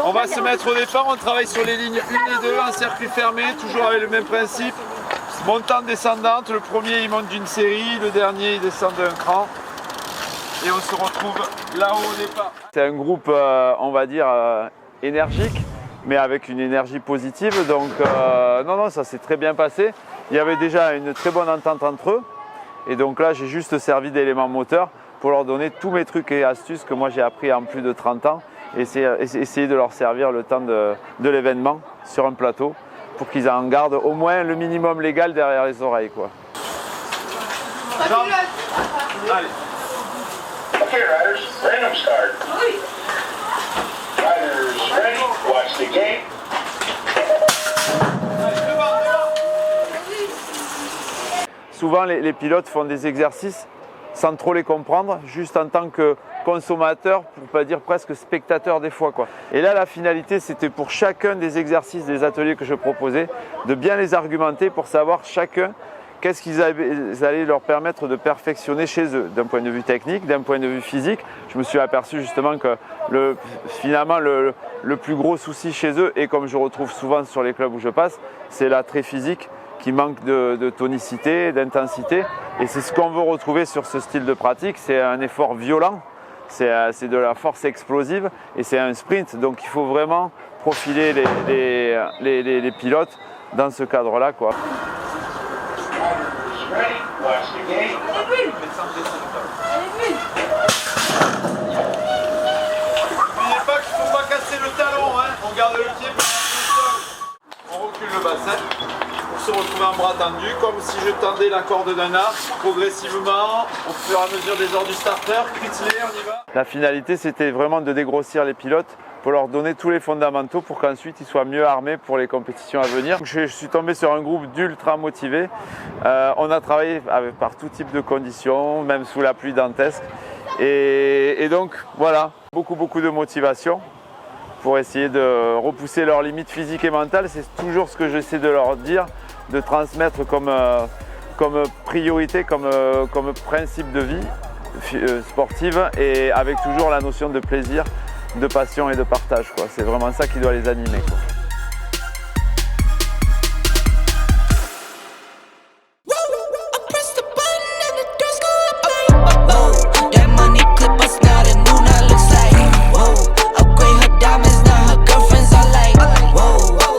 On va se mettre au départ, on travaille sur les lignes 1 et 2 en circuit fermé, toujours avec le même principe. Montante descendante, le premier il monte d'une série, le dernier il descend d'un cran. Et on se retrouve là-haut au départ. C'est un groupe, on va dire, énergique, mais avec une énergie positive. Donc non, ça s'est très bien passé. Il y avait déjà une très bonne entente entre eux. Et donc là, j'ai juste servi d'élément moteur pour leur donner tous mes trucs et astuces que moi j'ai appris en plus de 30 ans. Et essayer de leur servir le temps de l'événement sur un plateau pour qu'ils en gardent au moins le minimum légal derrière les oreilles, quoi. Allez. Okay, riders, random start. Riders ready, watch the game. Souvent, les pilotes font des exercices sans trop les comprendre, juste en tant que consommateur, pour ne pas dire presque spectateur des fois, quoi. Et là, la finalité, c'était pour chacun des exercices, des ateliers que je proposais, de bien les argumenter pour savoir chacun qu'est-ce qu'ils allaient leur permettre de perfectionner chez eux, d'un point de vue technique, d'un point de vue physique. Je me suis aperçu justement que finalement le plus gros souci chez eux, et comme je retrouve souvent sur les clubs où je passe, c'est l'attrait physique qui manque de tonicité, d'intensité. Et c'est ce qu'on veut retrouver sur ce style de pratique. C'est un effort violent, c'est de la force explosive et c'est un sprint. Donc il faut vraiment profiler les pilotes dans ce cadre-là, quoi. N'oubliez pas qu'il ne faut pas casser le talon, hein. On garde le pied par le sol. On recule le bassin pour se retrouver en bras tendu, comme si je tendais la corde d'un arc, progressivement, au fur et à mesure des heures du starter. Critlé, on y va. La finalité, c'était vraiment de dégrossir les pilotes pour leur donner tous les fondamentaux pour qu'ensuite ils soient mieux armés pour les compétitions à venir. Je suis tombé sur un groupe d'ultra motivés. On a travaillé par tout type de conditions, même sous la pluie dantesque. Et donc voilà, beaucoup de motivation pour essayer de repousser leurs limites physiques et mentales. C'est toujours ce que j'essaie de leur dire, de transmettre comme priorité, comme principe de vie sportive, et avec toujours la notion de plaisir, de passion et de partage, quoi. C'est vraiment ça qui doit les animer, quoi.